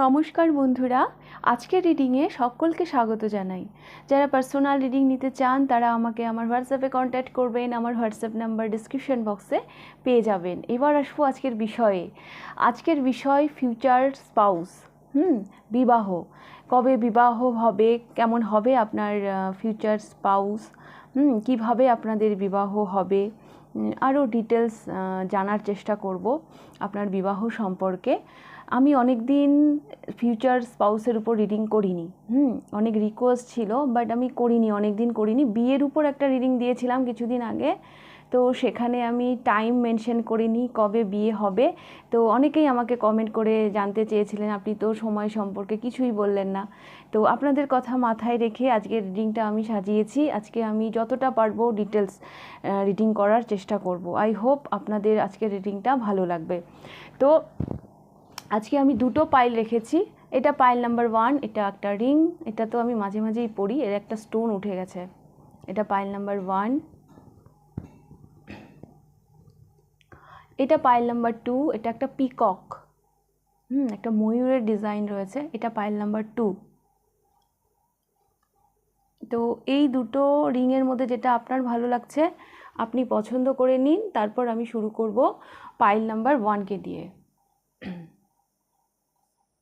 নমস্কার বন্ধুরা, আজকের রিডিংয়ে সকলকে স্বাগত জানাই। যারা পার্সোনাল রিডিং নিতে চান তারা আমাকে আমার হোয়াটসঅ্যাপে কন্ট্যাক্ট করবেন। আমার হোয়াটসঅ্যাপ নাম্বার ডিসক্রিপশন বক্সে পেয়ে যাবেন। এবার আসবো আজকের বিষয়ে। আজকের বিষয় ফিউচার স্পাউস। বিবাহ, কবে বিবাহ হবে, কেমন হবে আপনার ফিউচার স্পাউস, কিভাবে আপনাদের বিবাহ হবে, আরও ডিটেলস জানার চেষ্টা করব আপনার বিবাহ সম্পর্কে। আমি অনেক দিন ফিউচার স্পাউসের উপর রিডিং করিনি। অনেক রিকোয়েস্ট ছিল, বাট আমি করিনি, অনেক দিন করিনি। বিয়ের উপর একটা রিডিং দিয়েছিলাম কিছুদিন আগে, তো সেখানে আমি টাইম মেনশন করিনি কবে বিয়ে হবে। তো অনেকেই আমাকে কমেন্ট করে জানতে চেয়েছিলেন, আপনি তো সময় সম্পর্কে কিছুই বললেন না। তো আপনাদের কথা মাথায় রেখে আজকের রিডিংটা আমি সাজিয়েছি। আজকে আমি যতটা পারবো ডিটেলস রিডিং করার চেষ্টা করব। আই হোপ আপনাদের আজকের রিডিংটা ভালো লাগবে। তো আজকে আমি দুটো পাইল রেখেছি। এটা পাইল নাম্বার 1, এটা একটা রিং, এটা তো আমি মাঝে মাঝেই পড়ি, এর একটা স্টোন উঠে গেছে। এটা পাইল নাম্বার 1, এটা পাইল নাম্বার 2, এটা একটা পিকক, একটা ময়ূরের ডিজাইন রয়েছে, এটা পাইল নাম্বার 2। তো এই দুটো রিংয়ের মধ্যে যেটা আপনার ভালো লাগছে আপনি পছন্দ করে নিন, তারপর আমি শুরু করব পাইল নাম্বার 1কে দিয়ে।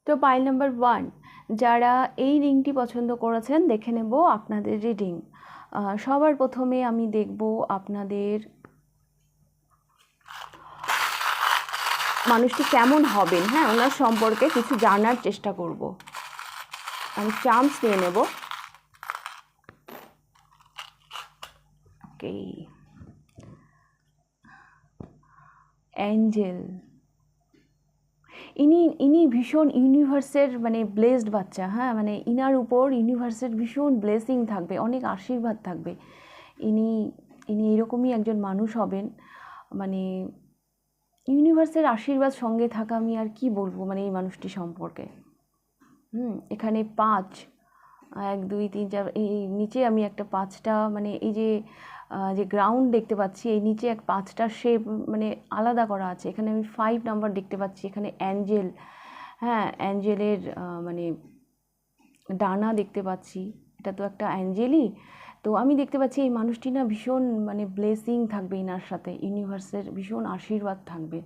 তো পাইল নাম্বার 1, যারা এই রিংটি পছন্দ করেছেন দেখে নেব আপনাদের রিডিং। সবার প্রথমে আমি দেখব আপনাদের মানুষটি কেমন হবেন, ওনার সম্পর্কে কিছু জানার চেষ্টা করব। আমি চান্স নিয়ে নেব। ওকে, অ্যাঞ্জেল। ইনি ভীষণ ইউনিভার্সের ব্লেসড বাচ্চা। মানে ইনার উপর ইউনিভার্সের ভীষণ ব্লেসিং থাকবে, অনেক আশীর্বাদ থাকবে। ইনি এরকমই একজন মানুষ হবেন, ইউনিভার্সের আশীর্বাদ সঙ্গে থাকা। আমি আর কি বলবো এই মানুষটি সম্পর্কে। এখানে 5, 1 2 3 4, এই নিচে আমি একটা 5টা এই যে গ্রাউন্ড দেখতে পাচ্ছি, এই নিচে 5টা শেপ আলাদা করা আছে। এখানে আমি 5 নাম্বার দেখতে পাচ্ছি। এখানে অ্যাঞ্জেল, অ্যাঞ্জেলের ডানা দেখতে পাচ্ছি। এটা তো একটা অ্যাঞ্জেলই। তো আমি দেখতে পাচ্ছি এই মানুষটি না ভীষণ ব্লেসিং থাকবে ইনার সাথে, ইউনিভার্সের ভীষণ আশীর্বাদ থাকবে।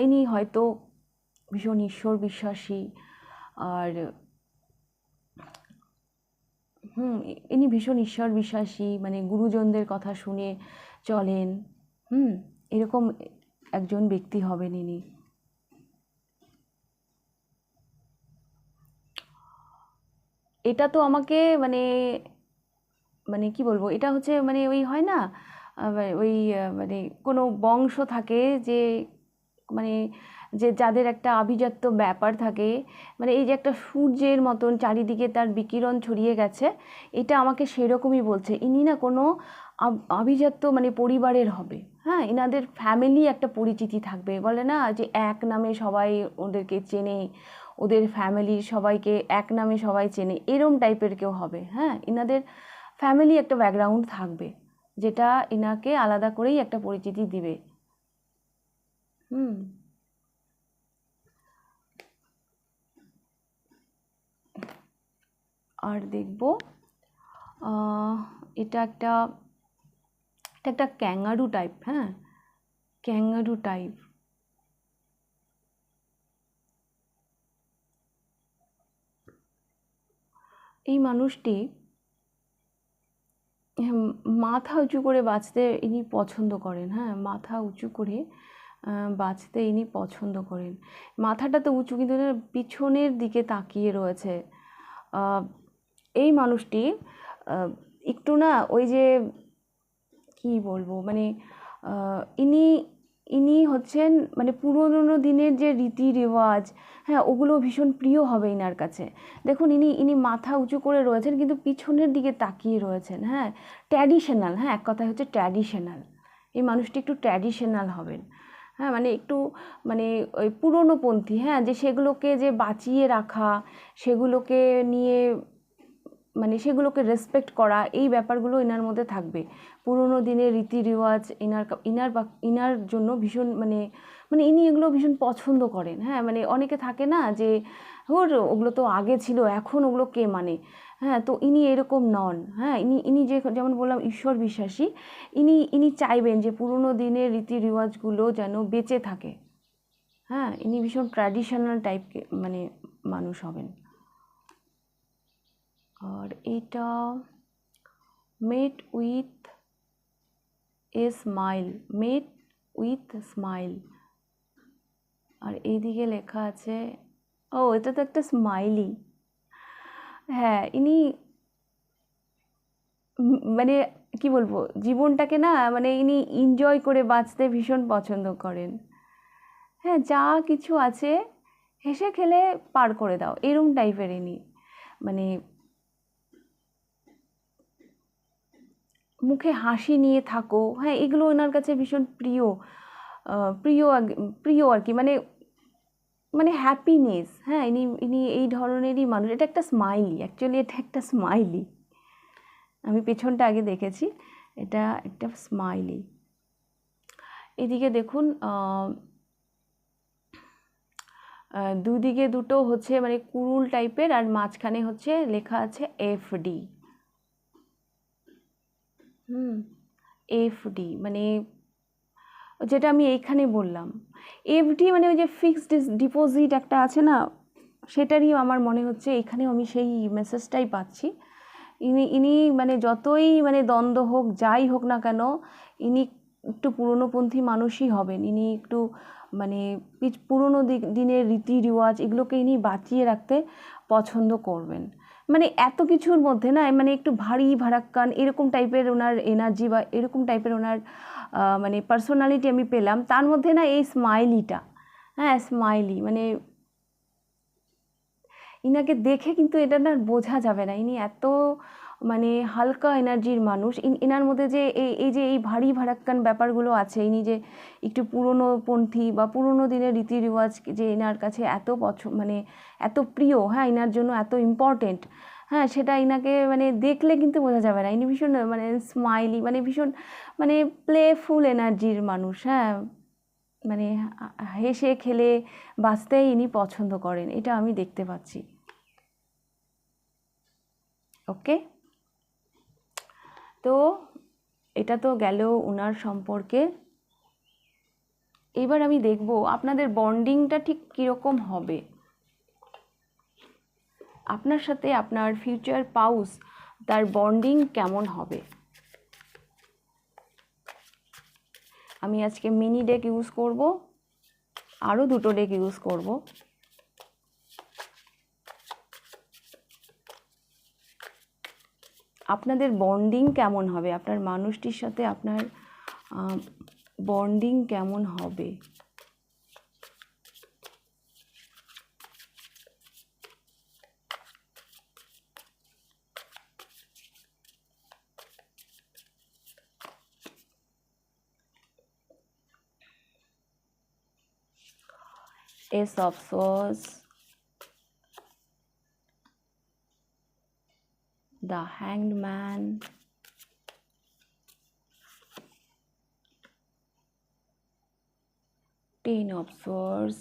ইনি হয়তো ভীষণ ঈশ্বর বিশ্বাসী, আর ইনি ভীষণ ঈশ্বর বিশ্বাসী, গুরুজনদের কথা শুনে চলেন। এরকম একজন ব্যক্তি হবেন ইনি। এটা তো আমাকে কি বলবো, এটা হচ্ছে ওই হয় না, ওই কোনো বংশ থাকে যে যে যাদের একটা আভিজাত্য ব্যাপার থাকে, এই যে একটা সূর্যের মতন চারিদিকে তার বিকিরণ ছড়িয়ে গেছে, এটা আমাকে সেরকমই বলছে। ইনি না কোনো আভিজাত্য পরিবারের হবে। এনাদের ফ্যামিলি একটা পরিচিতি থাকবে, বলে না যে এক নামে সবাই ওদেরকে চেনে, ওদের ফ্যামিলির সবাইকে এক নামে সবাই চেনে, এরম টাইপের কেউ হবে। এনাদের ফ্যামিলি একটা ব্যাকগ্রাউন্ড থাকবে, যেটা এনাকে আলাদা করেই একটা পরিচিতি দিবে। আর দেখব এটা একটা ক্যাঙ্গারু টাইপ। Kangaroo type. এই মানুষটি মাথা উঁচু করে বাঁচতে ইনি পছন্দ করেন। মাথা উঁচু করে বাঁচতে ইনি পছন্দ করেন। মাথাটা তো উঁচু, কিন্তু পিছনের দিকে তাকিয়ে রয়েছে। এই মানুষটি একটু না ওই যে কি বলবো, ইনি হচ্ছেন পুরোনো দিনের যে রীতি রেওয়াজ, ওগুলো ভীষণ প্রিয় হবে ইনার কাছে। দেখুন ইনি মাথা উঁচু করে রয়েছেন, কিন্তু পিছনের দিকে তাকিয়ে রয়েছেন। ট্র্যাডিশনাল, এক কথায় হচ্ছে ট্র্যাডিশনাল। এই মানুষটি একটু ট্র্যাডিশনাল হবেন। একটু ওই পুরনোপন্থী, যে সেগুলোকে যে বাঁচিয়ে রাখা, সেগুলোকে নিয়ে সেগুলোকে রেসপেক্ট করা, এই ব্যাপারগুলো এনার মধ্যে থাকবে। পুরোনো দিনের রীতি রেওয়াজ ইনার জন্য ভীষণ মানে ইনি এগুলো ভীষণ পছন্দ করেন। হ্যাঁ, মানে অনেকে থাকে না যে ওগুলো তো আগে ছিল, এখন ওগুলো কে মানে। হ্যাঁ, তো ইনি এরকম নন। হ্যাঁ, ইনি ইনি যে যেমন বললাম ঈশ্বর বিশ্বাসী, ইনি ইনি চাইবেন যে পুরনো দিনের রীতি রেওয়াজগুলো যেন বেঁচে থাকে। হ্যাঁ, ইনি ভীষণ ট্র্যাডিশনাল টাইপ মানে মানুষ হবেন। আর এটা met with a smile, met with smile. আর এইদিকে লেখা আছে, ও এটা তো একটা স্মাইলি। হ্যাঁ, ইনি মানে কি বলবো, জীবনটাকে না মানে ইনি এনজয় করে বাঁচতে ভীষণ পছন্দ করেন। হ্যাঁ, যা কিছু আছে হেসে খেলে পার করে দাও, এরম টাইপের ইনি। মানে মুখে হাসি নিয়ে থাকো, হ্যাঁ, এগুলো ওনার কাছে ভীষণ প্রিয়। প্রিয় প্রিয় আর কি, মানে মানে হ্যাপিনেস। হ্যাঁ, ইনি ইনি এই ধরনেরই মানুষ। এটা একটা স্মাইলি, অ্যাকচুয়ালি এটা একটা স্মাইলি। আমি পেছনটা আগে দেখেছি, এটা একটা স্মাইলি। এদিকে দেখুন, দুদিকে দুটো হচ্ছে মানে কুরুল টাইপের, আর মাঝখানে হচ্ছে লেখা আছে এফডি। এফডি মানে যেটা আমি এইখানে বললাম, এফডি মানে ওই যে ফিক্সড ডিপোজিট একটা আছে না, সেটারই আমার মনে হচ্ছে এখানেও আমি সেই মেসেজটাই পাচ্ছি। ইনি ইনি মানে যতই মানে দ্বন্দ্ব হোক, যাই হোক না কেন, ইনি একটু পুরনোপন্থী মানুষই হবেন। ইনি একটু মানে পুরনো দিনের রীতি রেওয়াজ এগুলোকে ইনি বাঁচিয়ে রাখতে পছন্দ করবেন। মানে এত কিছুর মধ্যে না মানে একটু ভারী ভারাক্কান এরকম টাইপের ওনার এনার্জি বা এরকম টাইপের ওনার মানে পার্সোনালিটি আমি পেলাম। তার মধ্যে না এই স্মাইলিটা, হ্যাঁ স্মাইলি, মানে ইনাকে দেখে কিন্তু এটা না বোঝা যাবে না ইনি এত মানে হালকা এনার্জির মানুষ। এনার মধ্যে যে এই যে এই ভারী ভারাক্কান ব্যাপারগুলো আছে, ইনি যে একটু পুরনোপন্থী বা পুরনো দিনের রীতি রেওয়াজ যে এনার কাছে এত মানে এত প্রিয়, হ্যাঁ এনার জন্য এত ইম্পর্টেন্ট, হ্যাঁ সেটা ইনাকে মানে দেখলে কিন্তু বোঝা যাবে না। ইনি ভীষণ মানে স্মাইলি, মানে ভীষণ মানে প্লেফুল এনার্জির মানুষ। হ্যাঁ, মানে হেসে খেলে বাঁচতেই ইনি পছন্দ করেন, এটা আমি দেখতে পাচ্ছি। ওকে, তো এটা তো গেল ওনার সম্পর্কে। এবার আমি দেখব আপনাদের বন্ডিংটা ঠিক কীরকম হবে, আপনার সাথে আপনার ফিউচার স্পাউস তার বন্ডিং কেমন হবে। আমি আজকে মিনি ডেক ইউজ করব, আরও দুটো ডেক ইউজ করব। আপনাদের বন্ডিং কেমন হবে, আপনার মানুষটির সাথে আপনার বন্ডিং কেমন হবে। Ace of Swords, the Hanged Man, Ten of Swords,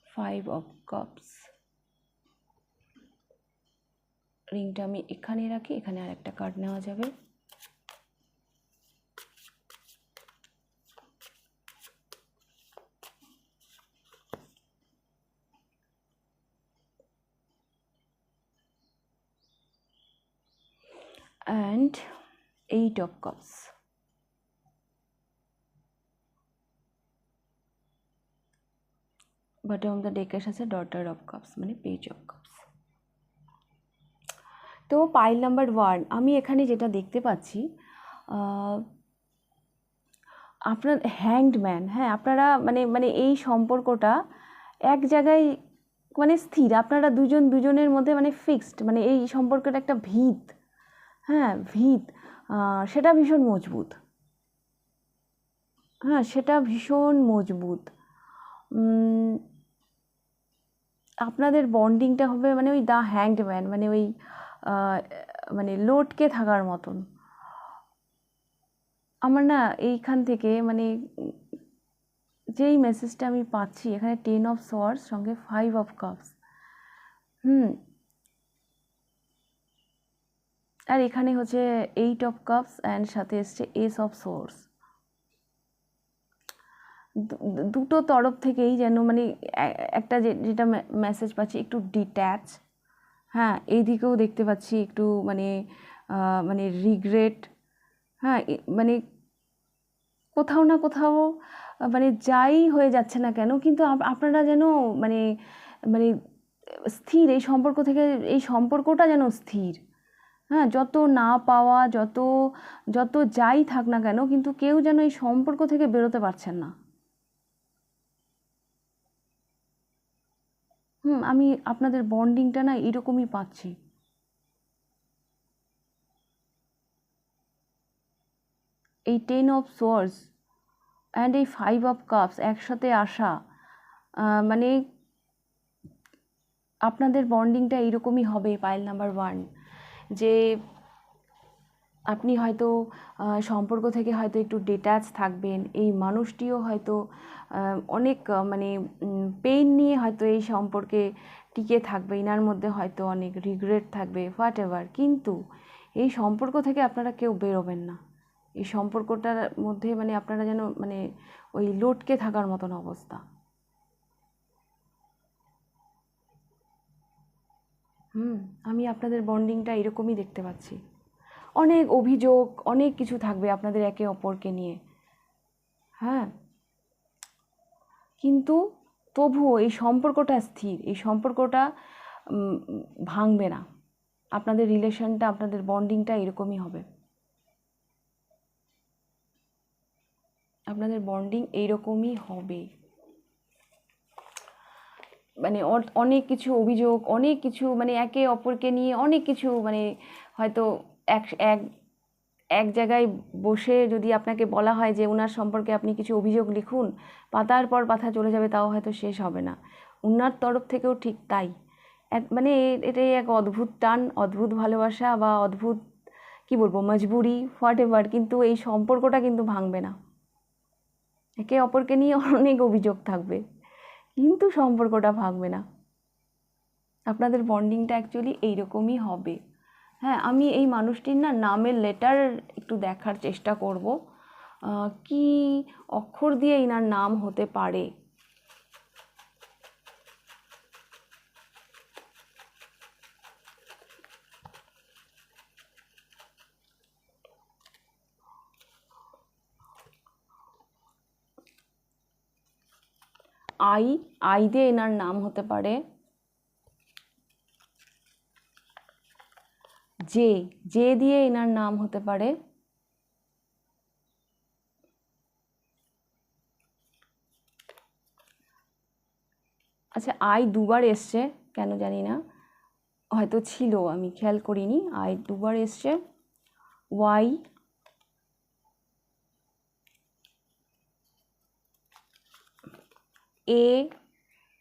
Five of Cups। রিংটা আমি এখানে রাখি, এখানে আর একটা কার্ড নেওয়া যাবে। and Eight of Cups। Bottom of the ডেকের সাথে ডটার অফ কাপস মানে পেজ অফ কাপস। তো পাইল নাম্বার 1 আমি এখানে যেটা দেখতে পাচ্ছি, আপনার হ্যাংড ম্যান। হ্যাঁ, আপনারা মানে মানে এই সম্পর্কটা এক জায়গায় মানে স্থির, আপনারা দুজন দুজনের মধ্যে মানে ফিক্সড, মানে এই সম্পর্কটা একটা ভিত, হ্যাঁ ভিত, সেটা ভীষণ মজবুত। হ্যাঁ, সেটা ভীষণ মজবুত। আপনাদের বন্ডিংটা হবে মানে ওই দ্য হ্যাংড ম্যান, মানে ওই মানে লটকে থাকার মতন। আমার না এইখান থেকে মানে যেই মেসেজটা আমি পাচ্ছি এখানে 10 অফ সোয়ার্ডস সঙ্গে 5 অফ কাপস, আর এখানে হচ্ছে 8 অফ কাপস অ্যান্ড সাথে এসছে এস অফ সোর্স। দুটো তরফ থেকেই যেন মানে একটা যেটা মেসেজ পাচ্ছি একটু ডিট্যাচ, হ্যাঁ এই দিকেও দেখতে পাচ্ছি একটু মানে মানে রিগ্রেট, হ্যাঁ মানে কোথাও না কোথাও মানে যাই হয়ে যাচ্ছে না কেন কিন্তু আপনারা যেন মানে মানে স্থির এই সম্পর্ক থেকে, এই সম্পর্কটা যেন স্থির, হ্যাঁ যত না পাওয়া যত যত যাই থাক না কেন কিন্তু কেউ যেন এই সম্পর্ক থেকে বেরোতে পারছেন না। আমি আপনাদের বন্ডিংটা না এরকমই পাচ্ছি। এই 10 অফ সোয়ার্ডস অ্যান্ড এই 5 অফ কাপস একসাথে আসা, মানে আপনাদের বন্ডিংটা এইরকমই হবে। পাইল নাম্বার 1, যে আপনি হয়তো সম্পর্ক থেকে হয়তো একটু ডিট্যাচ থাকবেন, এই মানুষটিও হয়তো অনেক মানে পেইন নিয়ে হয়তো এই সম্পর্কে টিকে থাকবে, এনার মধ্যে হয়তো অনেক রিগ্রেট থাকবে হোয়াট এভার, কিন্তু এই সম্পর্ক থেকে আপনারা কেউ বেরোবেন না। এই সম্পর্কটার মধ্যে মানে আপনারা যেন মানে ওই লটকে থাকার মতন অবস্থা। আমি আপনাদের বন্ডিংটা এরকমই দেখতে পাচ্ছি। অনেক অভিযোগ অনেক কিছু থাকবে আপনাদের একে অপরকে নিয়ে, হ্যাঁ কিন্তু তবুও এই সম্পর্কটা স্থির, এই সম্পর্কটা ভাঙবে না। আপনাদের রিলেশনটা আপনাদের বন্ডিংটা এরকমই হবে, আপনাদের বন্ডিং এইরকমই হবে। মানে অনেক কিছু অভিযোগ অনেক কিছু মানে একে অপরকে নিয়ে অনেক কিছু মানে হয়তো এক এক এক জায়গায় বসে যদি আপনাকে বলা হয় যে ওনার সম্পর্কে আপনি কিছু অভিযোগ লিখুন, পাতার পর পাতা চলে যাবে তাও হয়তো শেষ হবে না। ওনার তরফ থেকেও ঠিক তাই, মানে এটাই এক অদ্ভুত টান, অদ্ভুত ভালোবাসা বা অদ্ভুত কি বলবো মজবুরি হোয়াট এভার, কিন্তু এই সম্পর্কটা কিন্তু ভাঙবে না। একে অপরকে নিয়ে অনেক অভিযোগ থাকবে কিন্তু সম্পর্কটা ভাঙবে না। আপনাদের বন্ডিংটা অ্যাকচুয়ালি এইরকমই হবে। হ্যাঁ আমি এই মানুষটির না নামের লেটার একটু দেখার চেষ্টা করব, কি অক্ষর দিয়ে এনার নাম হতে পারে। আই দিয়ে এনার নাম হতে পারে, জে দিয়ে এনার নাম হতে পারে, আচ্ছা আই দুবার এসছে কেন জানি না, হয়তো ছিল আমি খেয়াল করিনি, আই দুবার এসছে। ওয়াই,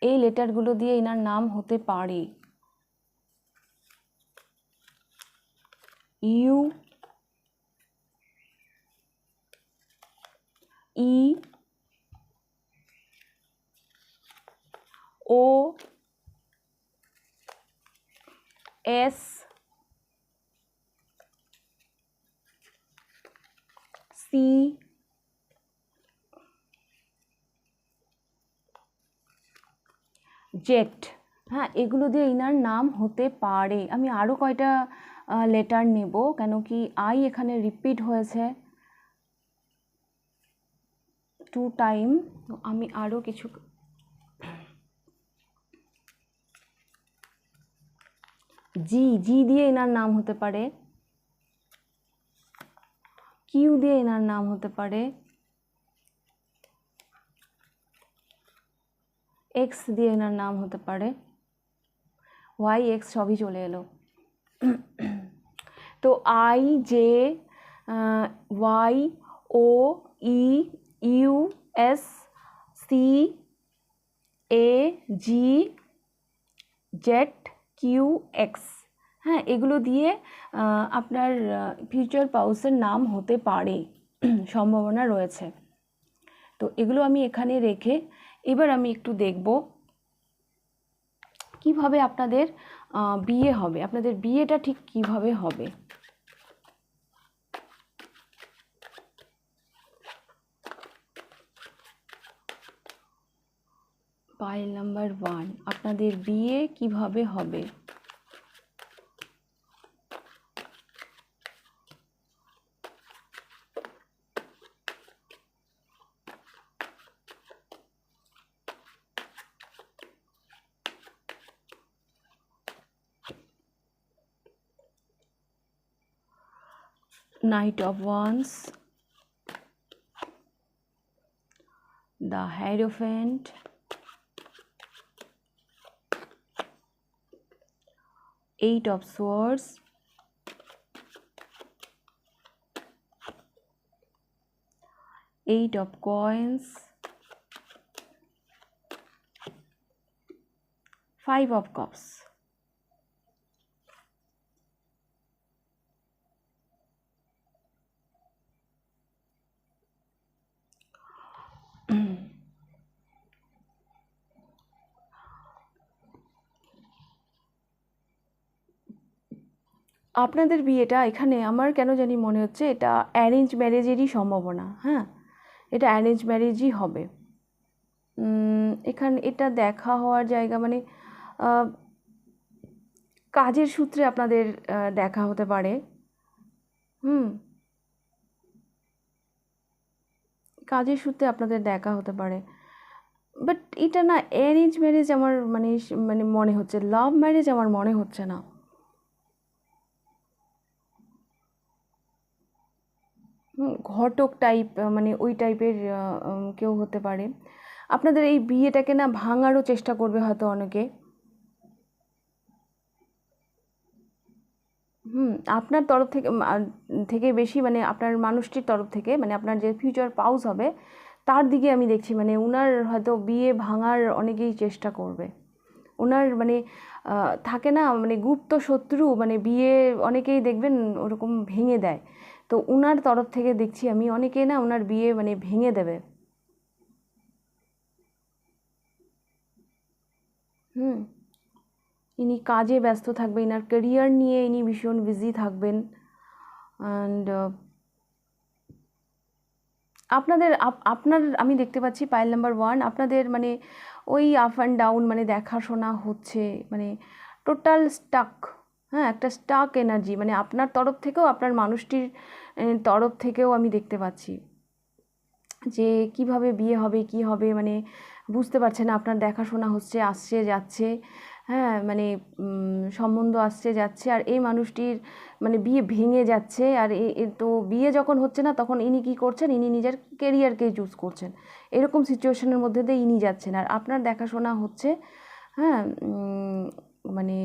এই লেটারগুলো দিয়ে এনার নাম হতে পারে। U, E, O, S, C, Z, হ্যাঁ এগুলো দিয়ে ইনার নাম হতে পারে। আমি আরও কয়টা লেটার নেব কেন কি আই এখানে রিপিট হয়েছে 2 টাইম, তো আমি আরও কিছু জি দিয়ে এনার নাম হতে পারে, কিউ দিয়ে এনার নাম হতে পারে, এক্স দিয়ে এনার নাম হতে পারে, ওয়াই এক্স সবই চলে এলো। তো I, J, Y, O, E, U, S, C, A, G, Z, Q, X, হ্যাঁ এগুলো দিয়ে আপনার ফিউচার স্পাউসের নাম হতে পারে। সম্ভাবনা রয়েছে। তো এগুলো আমি এখানে রেখে এবার আমি একটু দেখব কিভাবে আপনাদের বিয়ে হবে, আপনাদের বিয়েটা ঠিক কিভাবে হবে। পাইল নাম্বার 1, আপনাদের বিয়ে কিভাবে হবে। Knight of Wands, the Hierophant, Eight of Swords, Eight of Coins, Five of Cups. আপনাদের বিয়েটা এখানে আমার কেন জানি মনে হচ্ছে এটা অ্যারেঞ্জ ম্যারেজেরই সম্ভাবনা। হ্যাঁ, এটা অ্যারেঞ্জ ম্যারেজই হবে। এখানে এটা দেখা হওয়ার জায়গা মানে কাজের সূত্রে আপনাদের দেখা হতে পারে। কাজের সূত্রে আপনাদের দেখা হতে পারে, বাট এটা না অ্যারেঞ্জ ম্যারেজ আমার মানে মনে হচ্ছে, লাভ ম্যারেজ আমার মনে হচ্ছে না। ঘটক টাইপ মানে ওই টাইপের কেউ হতে পারে। আপনাদের এই বিয়েটাকে না ভাঙারও চেষ্টা করবে হয়তো অনেকে। আপনার তরফ থেকে বেশি মানে আপনার মানুষটির তরফ থেকে, মানে আপনার যে ফিউচার পাউস হবে তার দিকে আমি দেখছি, মানে ওনার হয়তো বিয়ে ভাঙার অনেকেই চেষ্টা করবে। ওনার মানে থাকে না মানে গুপ্ত শত্রু, মানে বিয়ে অনেকেই দেখবেন ওরকম ভেঙে দেয়। তো ওনার তরফ থেকে দেখছি আমি অনেকে না ওনার বিয়ে মানে ভেঙে দেবে। ইনি কাজে ব্যস্ত থাকবেন, ইনার ক্যারিয়ার নিয়ে ইনি ভীষণ বিজি থাকবেন। অ্যান্ড আপনার আমি দেখতে পাচ্ছি পাইল নাম্বার 1 আপনাদের মানে ওই আপ অ্যান্ড ডাউন মানে দেখাশোনা হচ্ছে, মানে টোটাল স্টাক। হ্যাঁ, একটা স্টাক এনার্জি মানে আপনার তরফ থেকেও আপনার মানুষটির তরফ থেকেও আমি দেখতে পাচ্ছি যে কিভাবে বিয়ে হবে কি হবে, মানে বুঝতে পারছে না। আপনার দেখাশোনা হচ্ছে, আসছে যাচ্ছে। হ্যাঁ, মানে সম্বন্ধ আসছে যাচ্ছে, আর এই মানুষটির মানে বিয়ে ভেঙে যাচ্ছে। আর তো বিয়ে যখন হচ্ছে না তখন ইনি কী করছেন, ইনি নিজের কেরিয়ারকেই চুজ করছেন। এরকম সিচুয়েশনের মধ্যে দিয়ে ইনি যাচ্ছেন, আর আপনার দেখাশোনা হচ্ছে। হ্যাঁ, মানে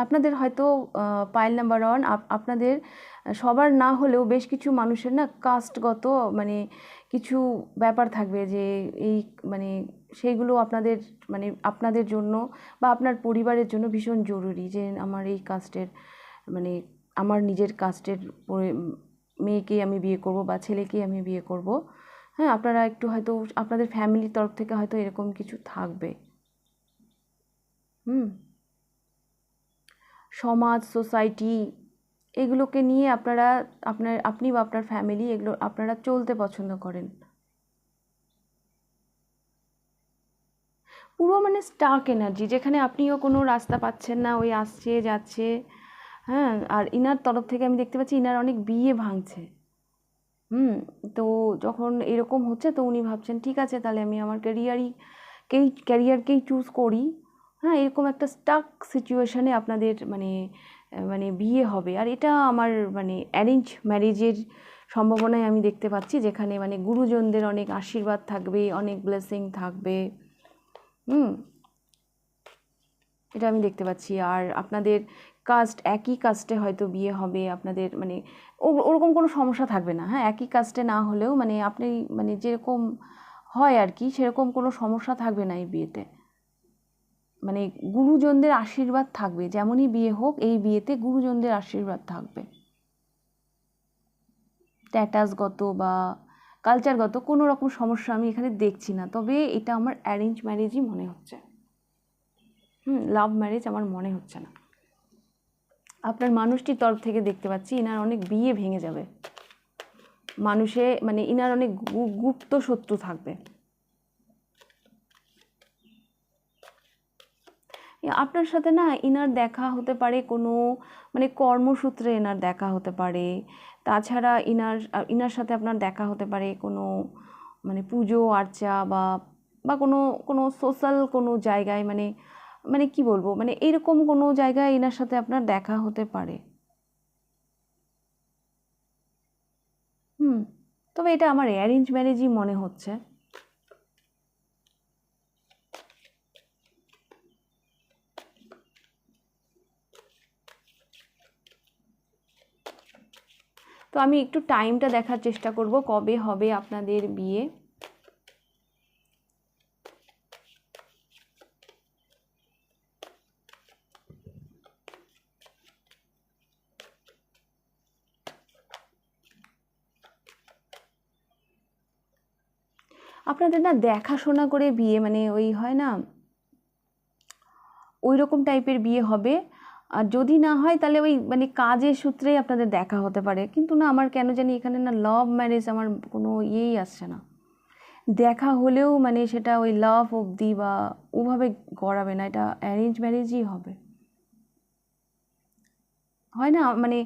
আপনাদের হয়তো পাইল নাম্বার 1 আপনাদের সবার না হলেও বেশ কিছু মানুষের না কাস্টগত মানে কিছু ব্যাপার থাকবে, যে এই মানে সেইগুলো আপনাদের মানে আপনাদের জন্য বা আপনার পরিবারের জন্য ভীষণ জরুরি, যে আমার এই কাস্টের মানে আমার নিজের কাস্টের মেয়েকেই আমি বিয়ে করব বা ছেলেকেই আমি বিয়ে করব। হ্যাঁ, আপনারা একটু হয়তো আপনাদের ফ্যামিলির তরফ থেকে হয়তো এরকম কিছু থাকবে। সমাজ, সোসাইটি এগুলোকে নিয়ে আপনি বা আপনার ফ্যামিলি এগুলো আপনারা চলতে পছন্দ করেন। পুরো মানে স্টাক এনার্জি, যেখানে আপনিও কোনো রাস্তা পাচ্ছেন না, ওই আসছে যাচ্ছে। হ্যাঁ, আর ইনার তরফ থেকে আমি দেখতে পাচ্ছি ইনার অনেক বিয়ে ভাঙছে। তো যখন এরকম হচ্ছে তো উনি ভাবছেন ঠিক আছে তাহলে আমি আমার ক্যারিয়ারকেই চুজ করি। হ্যাঁ, এরকম একটা স্টাক সিচুয়েশানে আপনাদের মানে মানে বিয়ে হবে। আর এটা আমার মানে অ্যারেঞ্জ ম্যারেজের সম্ভাবনায় আমি দেখতে পাচ্ছি, যেখানে মানে গুরুজনদের অনেক আশীর্বাদ থাকবে, অনেক ব্লেসিং থাকবে। এটা আমি দেখতে পাচ্ছি। আর আপনাদের কাস্ট একই কাস্টে হয়তো বিয়ে হবে আপনাদের, মানে ওরকম কোনো সমস্যা থাকবে না। হ্যাঁ, একই কাস্টে না হলেও মানে আপনি মানে যেরকম হয় আর কি সেরকম কোনো সমস্যা থাকবে না এই বিয়েতে। মানে গুরুজনদের আশীর্বাদ থাকবে, যেমনই বিয়ে হোক এই বিয়েতে গুরুজনদের আশীর্বাদ থাকবে। স্ট্যাটাসগত বা কালচারগত কোনো রকম সমস্যা আমি এখানে দেখছি না, তবে এটা আমার অ্যারেঞ্জ ম্যারেজই মনে হচ্ছে। লাভ ম্যারেজ আমার মনে হচ্ছে না। আপনার মানুষটির তরফ থেকে দেখতে পাচ্ছি ইনার অনেক বিয়ে ভেঙে যাবে, মানে ইনার অনেক গুপ্ত শত্রু থাকবে। আপনার সাথে না ইনার দেখা হতে পারে কোনো মানে কর্মসূত্রে এনার দেখা হতে পারে, তাছাড়া ইনার সাথে আপনার দেখা হতে পারে কোনো মানে পুজো আর্চা বা বা কোনো কোনো সোশ্যাল কোনো জায়গায়, মানে মানে কি বলবো, মানে এরকম কোনো জায়গায় এনার সাথে আপনার দেখা হতে পারে। তবে এটা আমার অ্যারেঞ্জ ম্যারেজই মনে হচ্ছে। তো আমি একটু টাইমটা দেখার চেষ্টা করব কবে হবে আপনাদের বিয়ে। আপনাদের না দেখাশোনা করে বিয়ে, মানে ওই হয় না ওই রকম টাইপের বিয়ে হবে। আর যদি না হয় তাহলে ওই মানে কাজের সূত্রেই আপনাদের দেখা হতে পারে, কিন্তু না আমার কেন জানি এখানে না লাভ ম্যারেজ আমার কোনো ইয়েই আসছে না। দেখা হলেও মানে সেটা ওই লাভ অবধি বা ওভাবে গড়াবে না, এটা অ্যারেঞ্জ ম্যারেজই হবে। হয় না মানে,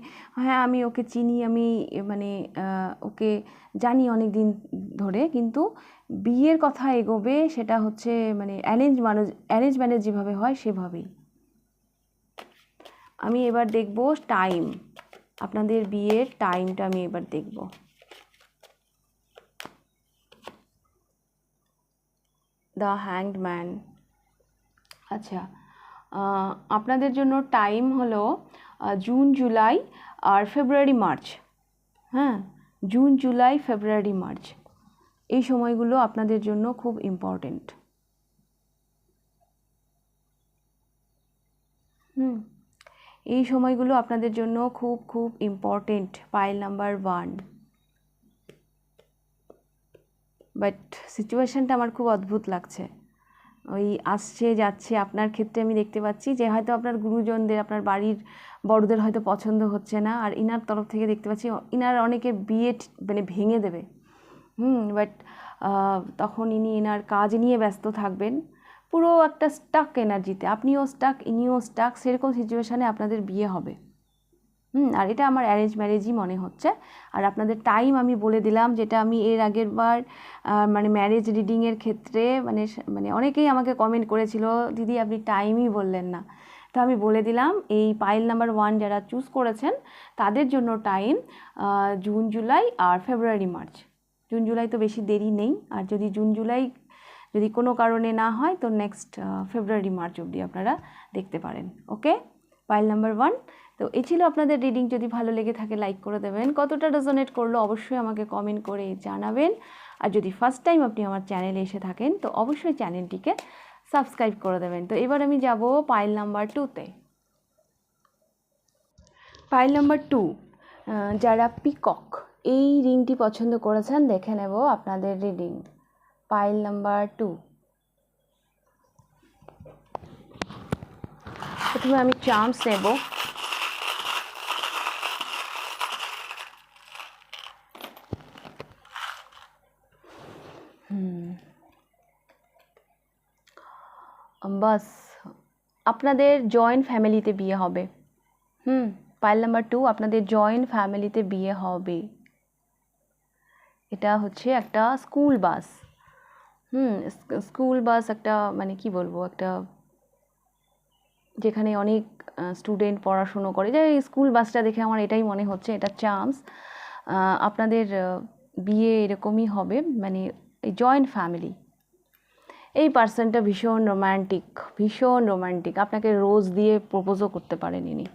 হ্যাঁ আমি ওকে চিনি, আমি মানে ওকে জানি অনেক দিন ধরে, কিন্তু বিয়ের কথা এগোবে সেটা হচ্ছে মানে অ্যারেঞ্জ ম্যারেজ যেভাবে হয় সেভাবেই। আমি এবার দেখব টাইম, আপনাদের বিয়ের টাইমটা আমি এবার দেখব। The hanged man. আচ্ছা, আপনাদের জন্য টাইম হলো জুন জুলাই আর ফেব্রুয়ারি মার্চ। হ্যাঁ, জুন জুলাই ফেব্রুয়ারি মার্চ এই সময়গুলো আপনাদের জন্য খুব ইম্পর্টেন্ট। এই সময়গুলো আপনাদের জন্য খুব খুব ইম্পর্টেন্ট। Pile number 1। বাট সিচুয়েশানটা আমার খুব অদ্ভুত লাগছে, ওই আসছে যাচ্ছে। আপনার ক্ষেত্রে আমি দেখতে পাচ্ছি যে হয়তো আপনার গুরুজনদের, আপনার বাড়ির বড়দের হয়তো পছন্দ হচ্ছে না, আর ইনার তরফ থেকে দেখতে পাচ্ছি ইনার অনেকের বিয়ে মানে ভেঙে দেবে। বাট তখন ইনার কাজ নিয়ে ব্যস্ত থাকবেন, পুরো একটা স্টাক এনার্জিতে, আপনিও স্টাক ইনিও স্টাক, সেরকম সিচুয়েশানে আপনাদের বিয়ে হবে। আর এটা আমার অ্যারেঞ্জ ম্যারেজই মনে হচ্ছে। আর আপনাদের টাইম আমি বলে দিলাম, যেটা আমি এর আগের বার মানে ম্যারেজ রিডিংয়ের ক্ষেত্রে মানে মানে অনেকেই আমাকে কমেন্ট করেছিল, দিদি আপনি টাইমই বললেন না। তো আমি বলে দিলাম, এই পাইল নাম্বার 1 যারা চুজ করেছেন তাদের জন্য টাইম জুন জুলাই আর ফেব্রুয়ারি মার্চ। জুন জুলাই তো বেশি দেরি নেই, আর যদি জুন জুলাই যদি কোনো কারণে না হয় তো নেক্সট ফেব্রুয়ারি মার্চ অবধি আপনারা দেখতে পারেন। ওকে, পাইল নাম্বার 1। তো এই ছিল আপনাদের রিডিং। যদি ভালো লেগে থাকে লাইক করে দেবেন, কতটা রেজোনেট করলো অবশ্যই আমাকে কমেন্ট করে জানাবেন। আর যদি ফার্স্ট টাইম আপনি আমার চ্যানেলে এসে থাকেন তো অবশ্যই চ্যানেলটিকে সাবস্ক্রাইব করে দেবেন। তো এবার আমি যাব পাইল নাম্বার 2তে। পাইল নাম্বার 2, যারা পিকক এই রিংটি পছন্দ করেছেন দেখে নেব আপনাদের রিডিং। Pile number 2। প্রথমে আমি চার্মস নেব। বাস আপনাদের জয়েন্ট ফ্যামিলিতে বিয়ে হবে। পাইল নাম্বার 2, আপনাদের জয়েন্ট ফ্যামিলিতে বিয়ে হবে। এটা হচ্ছে একটা স্কুল বাস। স্কুল বাস একটা মানে কি বলবো, একটা যেখানে অনেক স্টুডেন্ট পড়াশুনো করে, যে স্কুল বাসটা দেখে আমার এটাই মনে হচ্ছে, এটা চান্স আপনাদের বিয়ে এরকমই হবে, মানে জয়েন্ট ফ্যামিলি। এই পার্সনটা ভীষণ রোম্যান্টিক, ভীষণ রোম্যান্টিক, আপনাকে রোজ দিয়ে প্রপোজও করতে পারেন ইনি।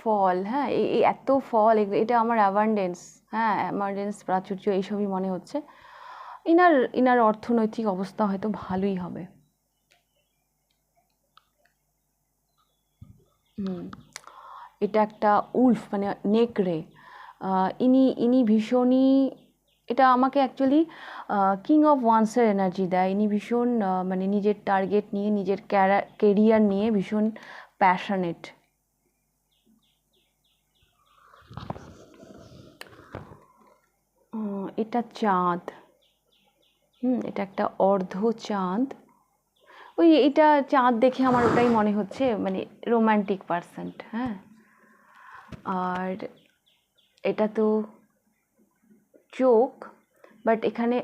ফল, হ্যাঁ এই এত ফল, এটা আমার অ্যাবান্ডেন্স, হ্যাঁ অ্যাবান্ডেন্স, প্রাচুর্য এইসবই মনে হচ্ছে। ইনার অর্থনৈতিক অবস্থা হয়তো ভালোই হবে। এটা একটা উলফ মানে নেকড়ে। ইনি ভীষণই, এটা আমাকে অ্যাকচুয়ালি কিং অফ ওয়ান্সের এনার্জি দেয়। ইনি ভীষণ মানে নিজের টার্গেট নিয়ে, নিজের কেরিয়ার নিয়ে ভীষণ প্যাশনেট। এটা চাঁদ। এটা একটা অর্ধ চাঁদ। ওই এটা চাঁদ দেখে আমার ওটাই মনে হচ্ছে, মানে রোম্যান্টিক পার্সেন্ট। হ্যাঁ, আর এটা তো চোখ, বাট এখানে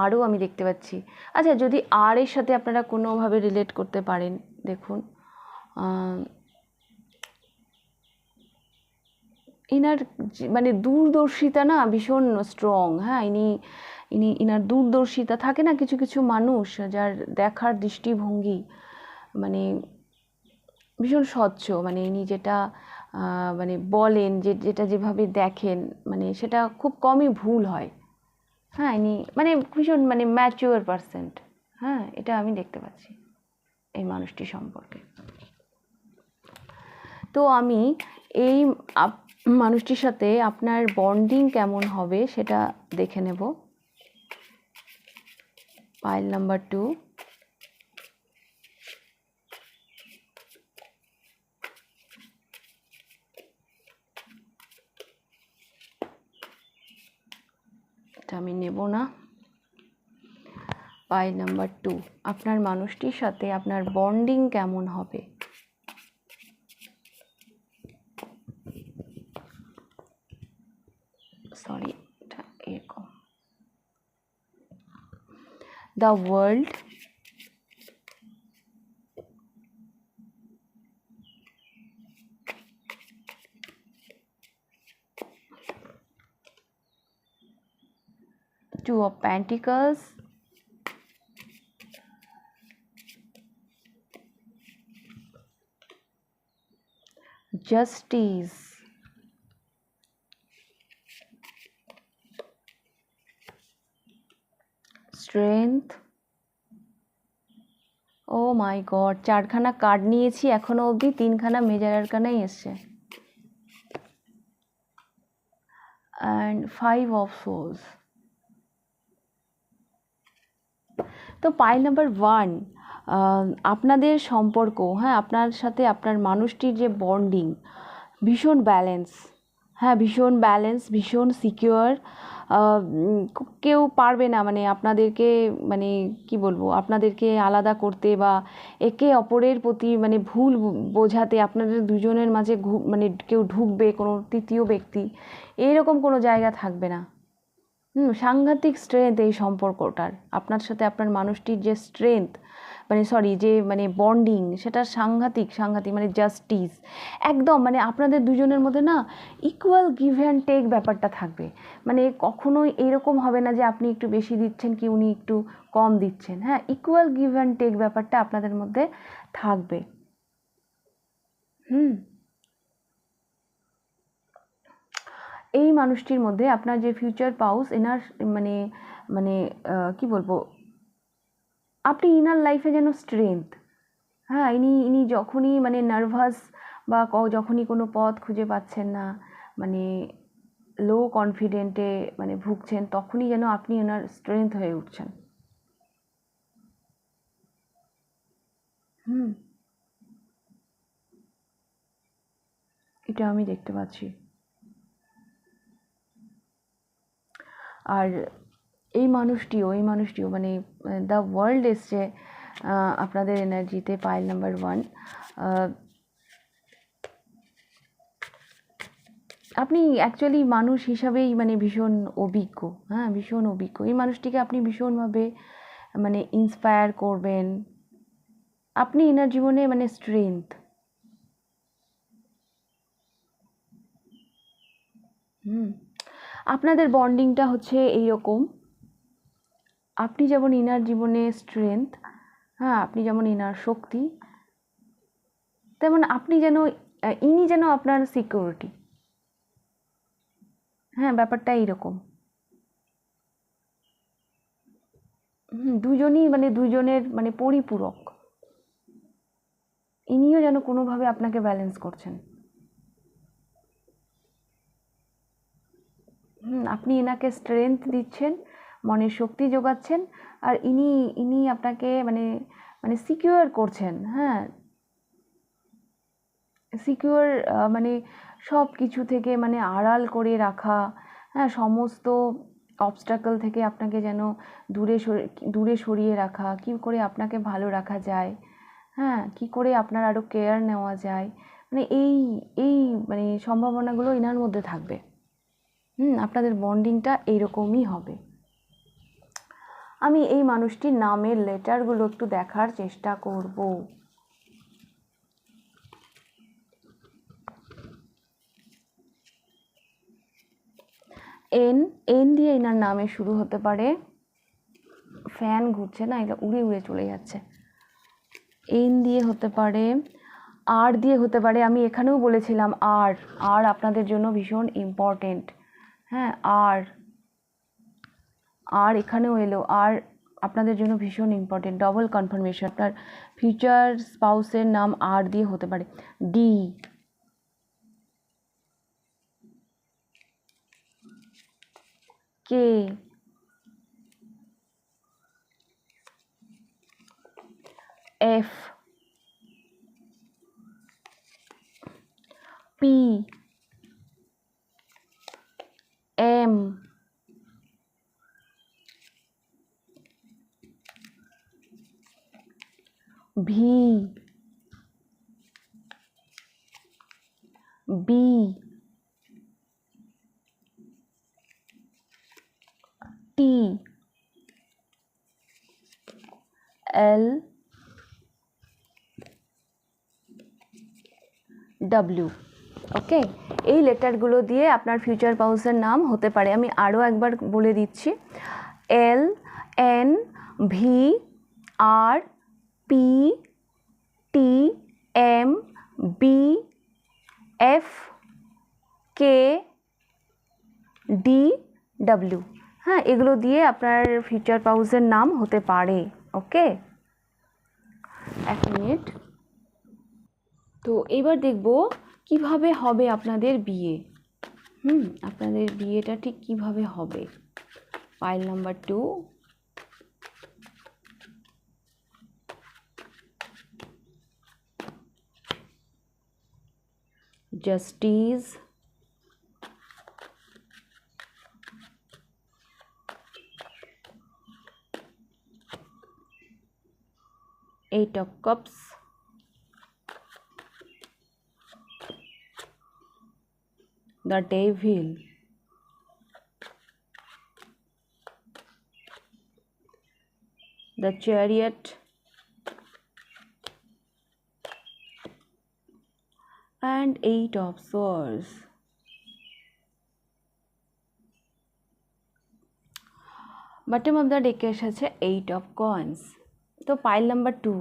আরও আমি দেখতে পাচ্ছি। আচ্ছা, যদি আর এর সাথে আপনারা কোনোভাবে রিলেট করতে পারেন, দেখুন ইনার মানে দূরদর্শিতা না ভীষণ স্ট্রং। হ্যাঁ, ইনার দূরদর্শিতা থাকে না, কিছু কিছু মানুষ যার দেখার দৃষ্টিভঙ্গি মানে ভীষণ স্বচ্ছ, মানে ইনি যেটা মানে বলেন, যেটা যেভাবে দেখেন, মানে সেটা খুব কমই ভুল হয়। হ্যাঁ, ইনি মানে ভীষণ মানে ম্যাচিওর পার্সেন্ট। হ্যাঁ, এটা আমি দেখতে পাচ্ছি এই মানুষটি সম্পর্কে। তো আমি এই মানুষটির সাথে আপনার বন্ডিং কেমন হবে সেটা দেখে নেব। Pile number 2। এটা আমি নেব না। পাইল নাম্বার 2, আপনার মানুষটির সাথে আপনার বন্ডিং কেমন হবে। সরি, এটা এরকম। The world, Two of Pentacles, Justice, Strength। Oh my god, 4খানা কার্ড নিয়েছি, এখনো অবধি 3খানা মেজর আরকানাই এসছে। And 5 of swords. তো পাইল নাম্বার 1, আপনাদের সম্পর্ক, হ্যাঁ, আপনার সাথে আপনার মানুষটির যে বন্ডিং ভীষণ ব্যালেন্স। হ্যাঁ, ভীষণ ব্যালেন্স, ভীষণ সিকিউর। কেউ পারবে না মানে আপনাদেরকে, মানে কি বলবো, আপনাদেরকে আলাদা করতে বা একে অপরের প্রতি মানে ভুল বোঝাতে আপনাদের দুজনের মাঝে মানে কেউ ঢুকবে, কোনো তৃতীয় ব্যক্তি, এইরকম কোনো জায়গা থাকবে না। সাংঘাতিক স্ট্রেংথ এই সম্পর্কটার, আপনার সাথে আপনার মানুষটির যে স্ট্রেংথ, মানে সরি যে মানে বন্ডিং, সেটা সাংঘাতিক মানে জাস্টিস একদম, মানে আপনাদের দুজনের মধ্যে না ইকুয়াল গিভ অ্যান্ড টেক ব্যাপারটা থাকবে। মানে কখনোই এরকম হবে না যে আপনি একটু বেশি দিচ্ছেন কি উনি একটু কম দিচ্ছেন। হ্যাঁ, ইকুয়াল গিভ অ্যান্ড টেক ব্যাপারটা আপনাদের মধ্যে থাকবে। এই মানুষটির মধ্যে আপনার যে ফিউচার পাউস, এনার মানে মানে কি বলবো, আপনি ইনার লাইফে যেন স্ট্রেংথ। হ্যাঁ, ইনি যখনই মানে নার্ভাস বা যখনই কোনো পথ খুঁজে পাচ্ছেন না, মানে লো কনফিডেন্টে মানে ভুগছেন, তখনই যেন আপনি ওনার স্ট্রেংথ হয়ে উঠছেন। এটা আমি দেখতে পাচ্ছি। আর এই মানুষটিও মানে দ্য ওয়ার্ল্ড এসছে আপনাদের এনার্জিতে, পাইল নাম্বার 1। আপনি অ্যাকচুয়ালি মানুষ হিসাবেই মানে ভীষণ অভিজ্ঞ। হ্যাঁ, ভীষণ অভিজ্ঞ। এই মানুষটিকে আপনি ভীষণভাবে মানে ইন্সপায়ার করবেন। আপনি এনার জীবনে মানে স্ট্রেংথ। আপনাদের বন্ডিংটা হচ্ছে এইরকম, আপনি যেমন ইনার জীবনে স্ট্রেংথ, হ্যাঁ, আপনি যেমন ইনার শক্তি, তেমন আপনি যেন ইনি যেন আপনার সিকিউরিটি। হ্যাঁ, ব্যাপারটা এইরকম। দুজনই মানে দুজনের মানে পরিপূরক। ইনিও যেন কোনোভাবে আপনাকে ব্যালেন্স করছেন। আপনি এনাকে স্ট্রেংথ দিচ্ছেন, মনের শক্তি যোগাচ্ছেন, আর ইনি ইনি আপনাকে মানে মানে সিকিউর করছেন। হ্যাঁ, সিকিউর মানে সব কিছু থেকে মানে আড়াল করে রাখা। হ্যাঁ, সমস্ত অবস্ট্যাকল থেকে আপনাকে যেন দূরে সরিয়ে রাখা, কী করে আপনাকে ভালো রাখা যায়, হ্যাঁ, কী করে আপনার আরও কেয়ার নেওয়া যায়, মানে এই এই মানে সম্ভাবনাগুলো এনার মধ্যে থাকবে। আপনাদের বন্ডিংটা এইরকমই হবে। আমি এই মানুষটির নামের লেটারগুলো একটু দেখার চেষ্টা করব। এন, এন দিয়ে এনার নামে শুরু হতে পারে। ফ্যান ঘুরছে না, এটা উড়ে উড়ে চলে যাচ্ছে। এন দিয়ে হতে পারে, আর দিয়ে হতে পারে। আমি এখানেও বলেছিলাম আর, আর আপনাদের জন্য ভীষণ ইম্পর্টেন্ট। হ্যাঁ, আর এখানেও এলো, আর আপনাদের জন্য ভীষণ ইম্পর্টেন্ট। Double confirmation. আপনার ফিউচার স্পাউসের নাম আর দিয়ে হতে পারে। D, K, F, P, M, V, B, T, L, W. Okay, এই লেটারগুলো দিয়ে আপনার ফিউচার স্পাউসের নাম হতে পারে। আমি আরও একবার বলে দিচ্ছি। এল, এন, ভি, আর, পি, টি, এম, বি, এফ, কে, ডি, ডাব্লিউ। হ্যাঁ, এগুলো দিয়ে আপনার ফিউচার স্পাউসের নাম হতে পারে। ওকে, এক মিনিট। তো এবার দেখব কিভাবে হবে আপনাদের বিয়ে। আপনাদের বিয়েটা ঠিক কিভাবে হবে। Pile number 2, justice, Eight of Cups, the Devil, the Chariot, and Eight of Swords. Bottom of the ডেকে এসেছে এইট অফ কয়েন্স। তো পাইল নাম্বার 2,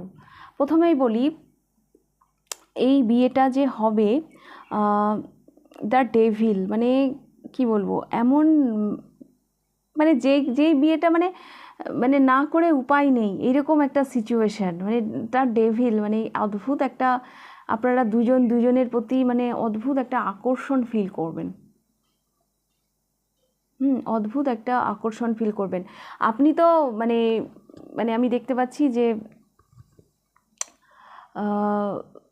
প্রথমেই বলি এই বিয়েটা যে হবে, দ্য ডেভিল মানে কি বলবো, এমন মানে যেই বিয়েটা মানে মানে না করে উপায় নেই, এরকম একটা সিচুয়েশান। মানে দ্য ডেভিল মানে অদ্ভুত একটা, আপনারা দুজনের প্রতি মানে অদ্ভুত একটা আকর্ষণ ফিল করবেন। অদ্ভুত একটা আকর্ষণ ফিল করবেন। আপনি তো মানে মানে আমি দেখতে পাচ্ছি যে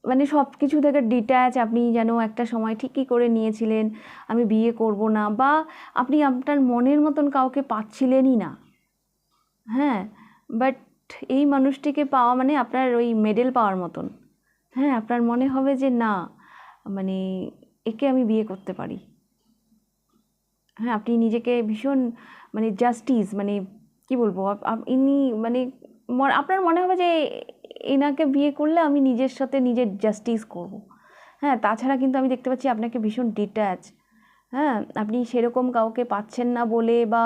মানে সব কিছু থেকে ডিট্যাচ আপনি যেন একটা সময় ঠিকই করে নিয়েছিলেন আমি বিয়ে করব না, বা আপনি আপনার মনের মতন কাউকে পাচ্ছিলেনই না। হ্যাঁ, বাট এই মানুষটিকে পাওয়া মানে আপনার ওই মেডেল পাওয়ার মতন। হ্যাঁ, আপনার মনে হবে যে না, মানে একে আমি বিয়ে করতে পারি। হ্যাঁ, আপনি নিজেকে ভীষণ মানে জাস্টিস মানে কি বলবো, ইনি মানে আপনার মনে হবে যে এনাকে বিয়ে করলে আমি নিজের সাথে নিজের জাস্টিস করব। হ্যাঁ, তাছাড়া কিন্তু আমি দেখতে পাচ্ছি আপনাকে ভীষণ ডিট্যাচ। হ্যাঁ, আপনি সেরকম কাউকে পাচ্ছেন না বলে, বা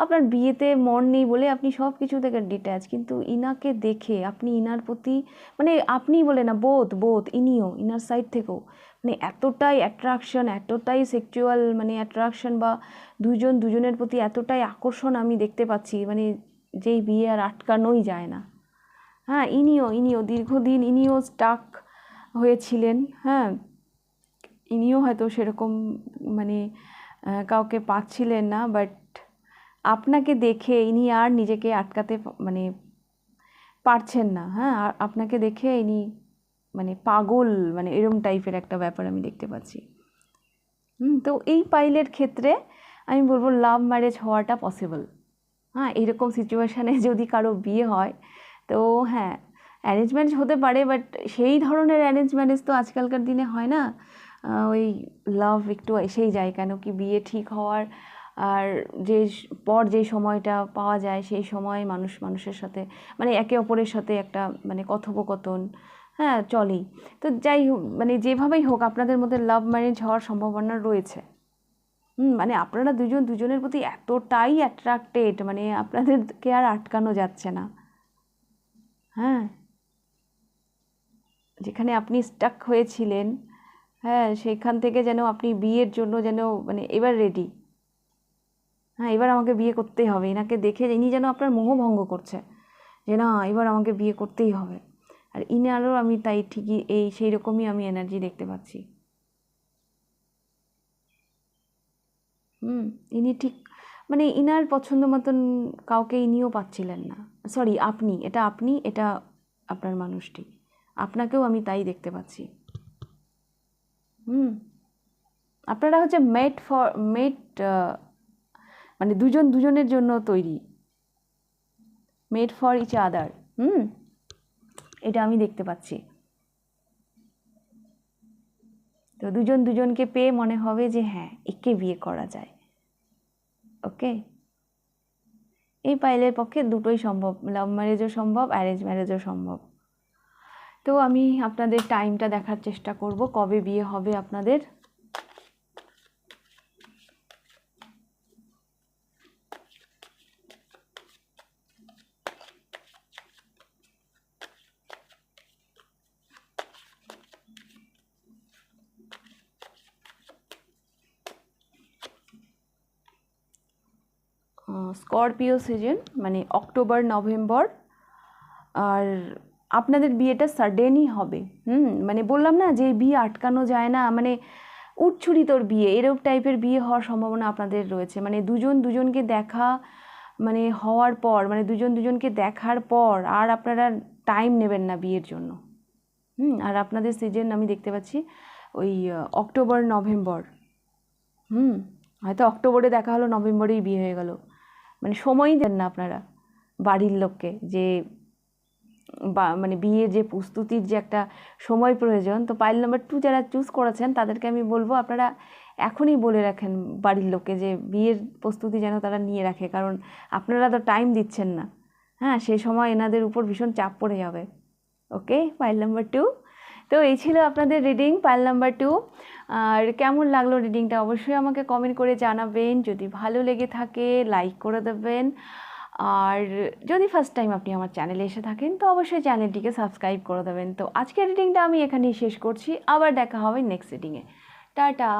আপনার বিয়েতে মন নেই বলে আপনি সব কিছু থেকে ডিট্যাচ, কিন্তু ইনাকে দেখে আপনি ইনার প্রতি মানে আপনি বলে না, বোধ ইনিও ইনার সাইড থেকেও মানে এতটাই অ্যাট্রাকশন, এতটাই সেক্সুয়াল মানে অ্যাট্রাকশন, বা দুজনের প্রতি এতটাই আকর্ষণ আমি দেখতে পাচ্ছি, মানে যেই বিয়ে আর আটকানোই যায় না। হ্যাঁ, ইনিও দীর্ঘদিন ইনিও স্টাক হয়েছিলেন, হ্যাঁ, ইনিও হয়তো সেরকম মানে কাউকে পাচ্ছিলেন না, বাট আপনাকে দেখে ইনি আর নিজেকে আটকাতে মানে পারছেন না, হ্যাঁ, আর আপনাকে দেখে ইনি মানে পাগল, মানে এরম টাইপের একটা ব্যাপার আমি দেখতে পাচ্ছি। তো এই পাইলের ক্ষেত্রে আমি বলবো লাভ ম্যারেজ হওয়াটা পসিবল। হ্যাঁ, এরকম সিচুয়েশানে যদি কারো বিয়ে হয় তো হ্যাঁ, অ্যারেঞ্জ ম্যারেজ হতে পারে, বাট সেই ধরনের অ্যারেঞ্জ ম্যারেজ তো আজকালকার দিনে হয় না। ওই লাভ একটু এসেই যায়, কেন কি বিয়ে ঠিক হওয়ার আর যে সময়টা পাওয়া যায় সেই সময় মানুষ মানুষের সাথে মানে একে অপরের সাথে একটা মানে কথোপকথন, হ্যাঁ, চলেই। তো যাই হোক, মানে যেভাবেই হোক আপনাদের মধ্যে লাভ ম্যারেজ হওয়ার সম্ভাবনা রয়েছে। মানে আপনারা দুজন দুজনের প্রতি এতটাই অ্যাট্রাক্টেড, মানে আপনাদেরকে আর আটকানো যাচ্ছে না। হ্যাঁ, যেখানে আপনি স্টাক হয়েছিলেন, হ্যাঁ, সেখান থেকে যেন আপনি বিয়ের জন্য যেন মানে এবার রেডি। হ্যাঁ, এবার আমাকে বিয়ে করতেই হবে, এনাকে দেখে ইনি যেন আপনার মোহভঙ্গ করছে যে না এবার আমাকে বিয়ে করতেই হবে। আর ইনারও আমি তাই ঠিকই সেই রকমই আমি এনার্জি দেখতে পাচ্ছি। ইনি ঠিক মানে ইনার পছন্দ মতন কাউকে ইনিও পাচ্ছিলেন না। সরি, আপনি এটা আপনার মানুষটি, আপনাকেও আমি তাই দেখতে পাচ্ছি। আপনারা হচ্ছে মেড মানে দুজন দুজনের জন্য তৈরি, মেড ফর ইচ আদার। এটা আমি দেখতে পাচ্ছি। তো দুজন দুজনকে পেয়ে মনে হবে যে হ্যাঁ একে বিয়ে করা যায়। ওকে, এই পাইলের পক্ষে দুটোই সম্ভব, লাভ ম্যারেজও সম্ভব, অ্যারেঞ্জ ম্যারেজও সম্ভব। তো আমি আপনাদের টাইমটা দেখার চেষ্টা করব, কবে বিয়ে হবে আপনাদের। স্করপিও সিজন মানে অক্টোবর নভেম্বর, আর আপনাদের বিয়েটা সাডেনই হবে। মানে বললাম না যে বিয়ে আটকানো যায় না, মানে উঠছুরি তোর বিয়ে এরকম টাইপের বিয়ে হওয়ার সম্ভাবনা আপনাদের রয়েছে। মানে দুজন দুজনকে দেখা মানে হওয়ার পর মানে দুজন দুজনকে দেখার পর আর আপনারা টাইম নেবেন না বিয়ের জন্য। আর আপনাদের সিজন আমি দেখতে পাচ্ছি ওই অক্টোবর নভেম্বর। হয়তো অক্টোবরে দেখা হলো, নভেম্বরেই বিয়ে হয়ে গেল, মানে সময়ই দেন না আপনারা বাড়ির লোককে যে মানে বিয়ের যে প্রস্তুতির যে একটা সময় প্রয়োজন। তো পাইল নাম্বার 2 যারা চুজ করেছেন তাদেরকে আমি বলবো আপনারা এখনই বলে রাখেন বাড়ির লোককে যে বিয়ের প্রস্তুতি যেন তারা নিয়ে রাখে, কারণ আপনারা তো টাইম দিচ্ছেন না। হ্যাঁ, সেই সময় এনাদের উপর ভীষণ চাপ পড়ে যাবে। ওকে, পাইল নাম্বার 2। তো এই ছিল আপনাদের রিডিং পাইল নাম্বার 2। আর কেমন লাগলো রিডিংটা অবশ্যই আমাকে কমেন্ট করে জানাবেন। যদি ভালো লেগে থাকে লাইক করে দেবেন, আর যদি ফার্স্ট টাইম আপনি আমার চ্যানেলে এসে থাকেন তো অবশ্যই চ্যানেলটিকে সাবস্ক্রাইব করে দেবেন। তো আজকের রিডিংটা আমি এখানেই শেষ করছি, আবার দেখা হবে নেক্সট রিডিংয়ে। টাটা।